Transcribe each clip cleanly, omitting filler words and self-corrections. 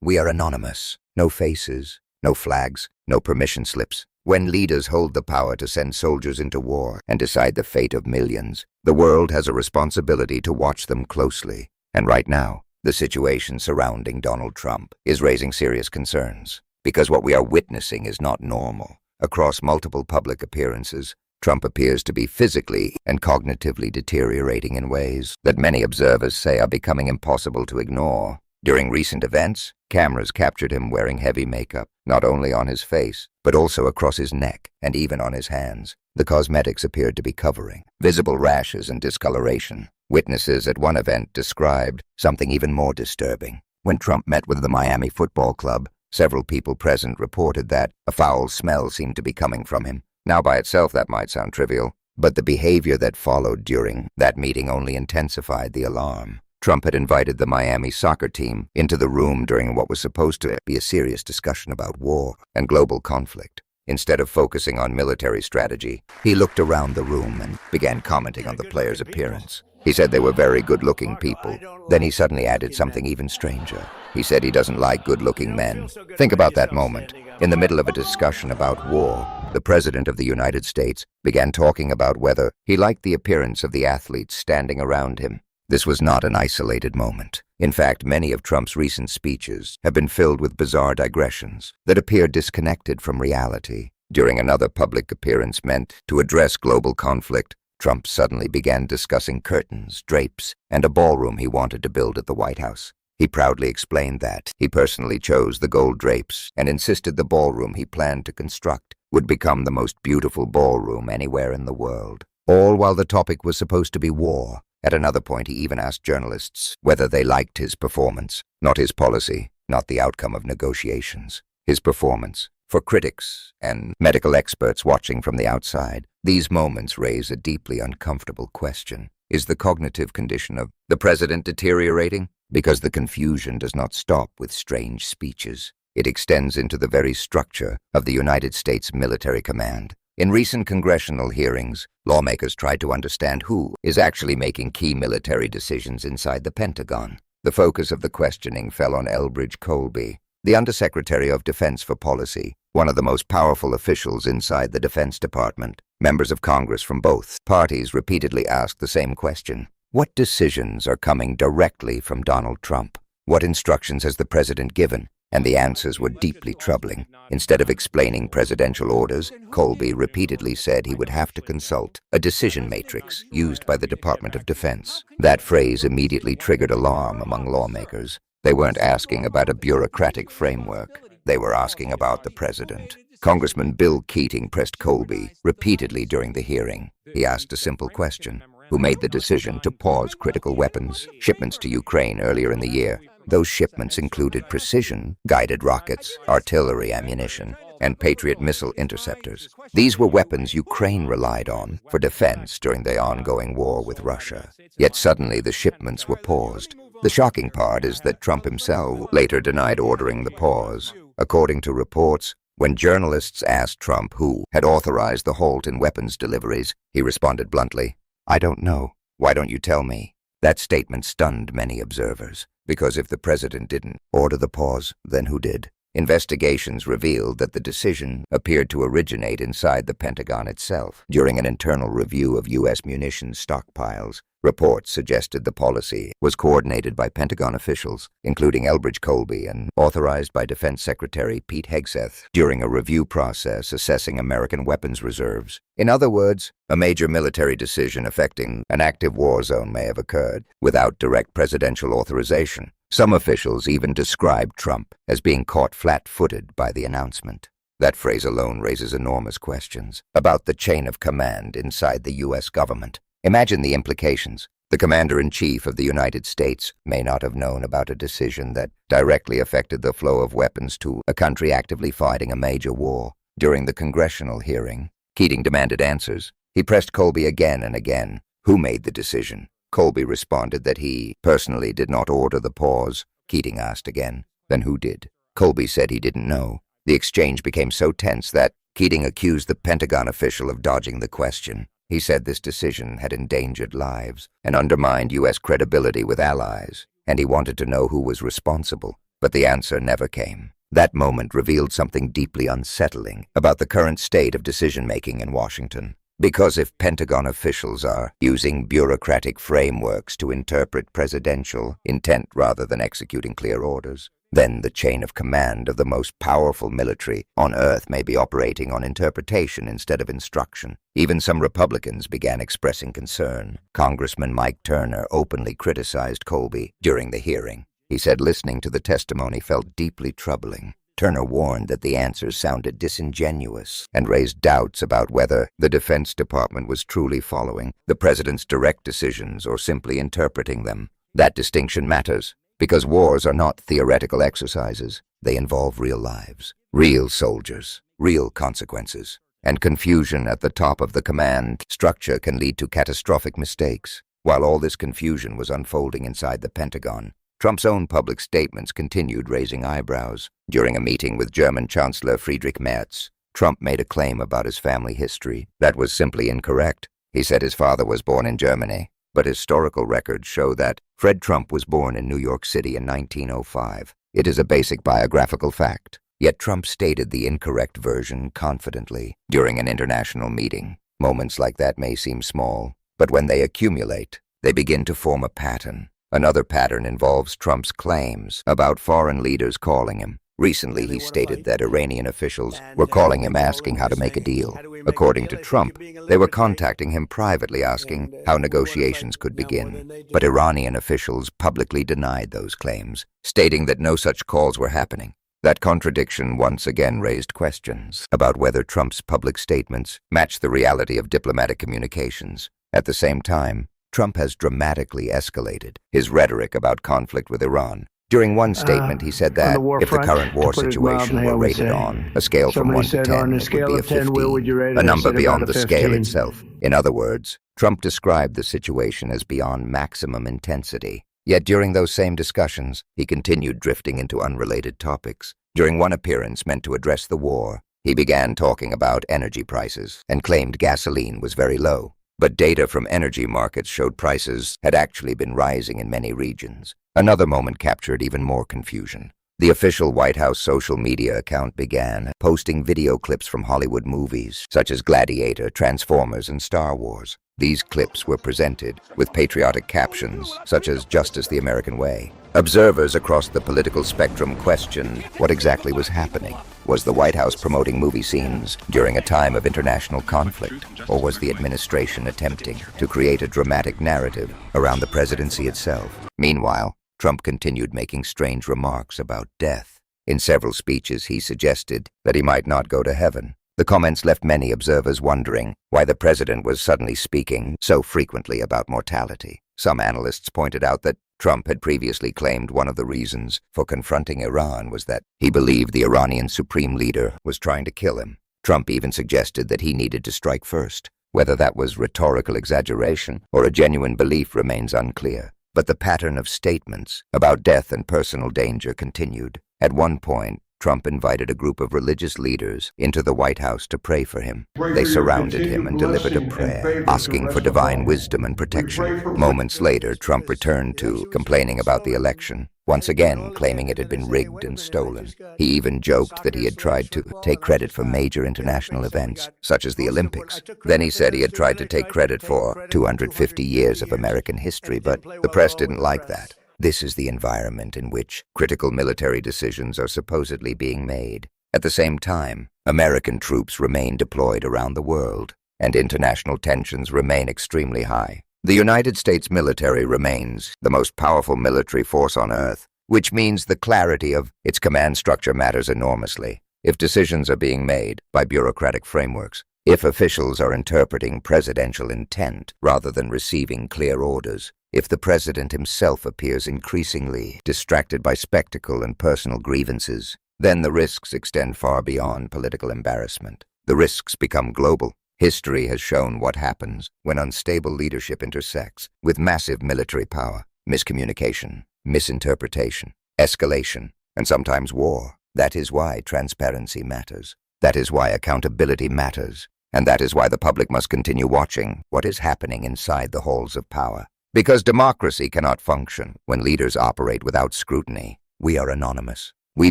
We are anonymous. No faces, no flags, no permission slips. When leaders hold the power to send soldiers into war and decide the fate of millions, the world has a responsibility to watch them closely. And right now, the situation surrounding Donald Trump is raising serious concerns, because what we are witnessing is not normal. Across multiple public appearances, Trump appears to be physically and cognitively deteriorating in ways that many observers say are becoming impossible to ignore. During recent events, cameras captured him wearing heavy makeup, not only on his face, but also across his neck and even on his hands. The cosmetics appeared to be covering visible rashes and discoloration. Witnesses at one event described something even more disturbing. When Trump met with the Miami Football Club, several people present reported that a foul smell seemed to be coming from him. Now, by itself, that might sound trivial, but the behavior that followed during that meeting only intensified the alarm. Trump had invited the Miami soccer team into the room during what was supposed to be a serious discussion about war and global conflict. Instead of focusing on military strategy, he looked around the room and began commenting on the players' appearance. He said they were very good-looking people. Then he suddenly added something even stranger. He said he doesn't like good-looking men. Think about that moment. In the middle of a discussion about war, the President of the United States began talking about whether he liked the appearance of the athletes standing around him. This was not an isolated moment. In fact, many of Trump's recent speeches have been filled with bizarre digressions that appear disconnected from reality. During another public appearance meant to address global conflict, Trump suddenly began discussing curtains, drapes, and a ballroom he wanted to build at the White House. He proudly explained that he personally chose the gold drapes and insisted the ballroom he planned to construct would become the most beautiful ballroom anywhere in the world. All while the topic was supposed to be war. At another point, he even asked journalists whether they liked his performance, not his policy, not the outcome of negotiations, his performance. For critics and medical experts watching from the outside, these moments raise a deeply uncomfortable question. Is the cognitive condition of the president deteriorating? Because the confusion does not stop with strange speeches. It extends into the very structure of the United States military command. In recent congressional hearings, lawmakers tried to understand who is actually making key military decisions inside the Pentagon. The focus of the questioning fell on Elbridge Colby, the Undersecretary of Defense for Policy, one of the most powerful officials inside the Defense Department. Members of Congress from both parties repeatedly asked the same question. What decisions are coming directly from Donald Trump? What instructions has the president given? And the answers were deeply troubling. Instead of explaining presidential orders, Colby repeatedly said he would have to consult a decision matrix used by the Department of Defense. That phrase immediately triggered alarm among lawmakers. They weren't asking about a bureaucratic framework. They were asking about the president. Congressman Bill Keating pressed Colby repeatedly during the hearing. He asked a simple question. Who made the decision to pause critical weapons shipments to Ukraine earlier in the year? Those shipments included precision-guided rockets, artillery ammunition, and Patriot missile interceptors. These were weapons Ukraine relied on for defense during the ongoing war with Russia. Yet suddenly the shipments were paused. The shocking part is that Trump himself later denied ordering the pause. According to reports, when journalists asked Trump who had authorized the halt in weapons deliveries, he responded bluntly, "I don't know. Why don't you tell me?" That statement stunned many observers, because if the president didn't order the pause, then who did? Investigations revealed that the decision appeared to originate inside the Pentagon itself. During an internal review of U.S. munitions stockpiles, reports suggested the policy was coordinated by Pentagon officials, including Elbridge Colby, and authorized by Defense Secretary Pete Hegseth during a review process assessing American weapons reserves. In other words, a major military decision affecting an active war zone may have occurred without direct presidential authorization. Some officials even described Trump as being caught flat-footed by the announcement. That phrase alone raises enormous questions about the chain of command inside the U.S. government. Imagine the implications. The Commander-in-Chief of the United States may not have known about a decision that directly affected the flow of weapons to a country actively fighting a major war. During the congressional hearing, Keating demanded answers. He pressed Colby again and again. Who made the decision? Colby responded that he personally did not order the pause. Keating asked again. Then who did? Colby said he didn't know. The exchange became so tense that Keating accused the Pentagon official of dodging the question. He said this decision had endangered lives and undermined U.S. credibility with allies, and he wanted to know who was responsible. but the answer never came. That moment revealed something deeply unsettling about the current state of decision-making in Washington. Because if Pentagon officials are using bureaucratic frameworks to interpret presidential intent rather than executing clear orders, then the chain of command of the most powerful military on Earth may be operating on interpretation instead of instruction. Even some Republicans began expressing concern. Congressman Mike Turner openly criticized Colby during the hearing. He said listening to the testimony felt deeply troubling. Turner warned that the answers sounded disingenuous and raised doubts about whether the Defense Department was truly following the president's direct decisions or simply interpreting them. That distinction matters, because wars are not theoretical exercises. They involve real lives, real soldiers, real consequences. And confusion at the top of the command structure can lead to catastrophic mistakes. While all this confusion was unfolding inside the Pentagon, Trump's own public statements continued raising eyebrows. During a meeting with German Chancellor Friedrich Merz, Trump made a claim about his family history that was simply incorrect. He said his father was born in Germany, but historical records show that Fred Trump was born in New York City in 1905. It is a basic biographical fact. Yet Trump stated the incorrect version confidently during an international meeting. Moments like that may seem small, but when they accumulate, they begin to form a pattern. Another pattern involves Trump's claims about foreign leaders calling him. Recently, he stated that Iranian officials were calling him asking how to make a deal. According to Trump, they were contacting him privately asking how negotiations could begin. But Iranian officials publicly denied those claims, stating that no such calls were happening. That contradiction once again raised questions about whether Trump's public statements match the reality of diplomatic communications. At the same time, Trump has dramatically escalated his rhetoric about conflict with Iran. During one statement, he said that if the current war situation were rated on a scale from 1 to 10, it would be a 15, a number beyond the scale itself. In other words, Trump described the situation as beyond maximum intensity. Yet during those same discussions, he continued drifting into unrelated topics. During one appearance meant to address the war, he began talking about energy prices and claimed gasoline was very low. But data from energy markets showed prices had actually been rising in many regions. Another moment captured even more confusion. The official White House social media account began posting video clips from Hollywood movies, such as Gladiator, Transformers, and Star Wars. These clips were presented with patriotic captions, such as "Justice the American Way." Observers across the political spectrum questioned what exactly was happening. Was the White House promoting movie scenes during a time of international conflict, or was the administration attempting to create a dramatic narrative around the presidency itself? Meanwhile, Trump continued making strange remarks about death. In several speeches, he suggested that he might not go to heaven. The comments left many observers wondering why the president was suddenly speaking so frequently about mortality. Some analysts pointed out that Trump had previously claimed one of the reasons for confronting Iran was that he believed the Iranian supreme leader was trying to kill him. Trump even suggested that he needed to strike first. Whether that was rhetorical exaggeration or a genuine belief remains unclear. But the pattern of statements about death and personal danger continued. At one point, Trump invited a group of religious leaders into the White House to pray for him. They surrounded him and delivered a prayer, asking for divine wisdom and protection. Moments later, Trump returned to complaining about the election, once again claiming it had been rigged and stolen. He even joked that he had tried to take credit for major international events, such as the Olympics. Then he said he had tried to take credit for 250 years of American history, but the press didn't like that. This is the environment in which critical military decisions are supposedly being made. At the same time, American troops remain deployed around the world, and international tensions remain extremely high. The United States military remains the most powerful military force on Earth, which means the clarity of its command structure matters enormously. If decisions are being made by bureaucratic frameworks, if officials are interpreting presidential intent rather than receiving clear orders, if the president himself appears increasingly distracted by spectacle and personal grievances, then the risks extend far beyond political embarrassment. The risks become global. History has shown what happens when unstable leadership intersects with massive military power, miscommunication, misinterpretation, escalation, and sometimes war. That is why transparency matters. That is why accountability matters. And that is why the public must continue watching what is happening inside the halls of power. Because democracy cannot function when leaders operate without scrutiny. We are anonymous. We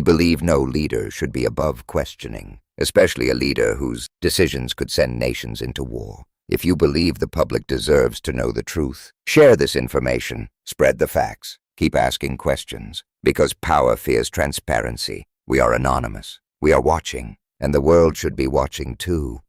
believe no leader should be above questioning, especially a leader whose decisions could send nations into war. If you believe the public deserves to know the truth, share this information, spread the facts, keep asking questions, because power fears transparency. We are anonymous. We are watching, and the world should be watching too.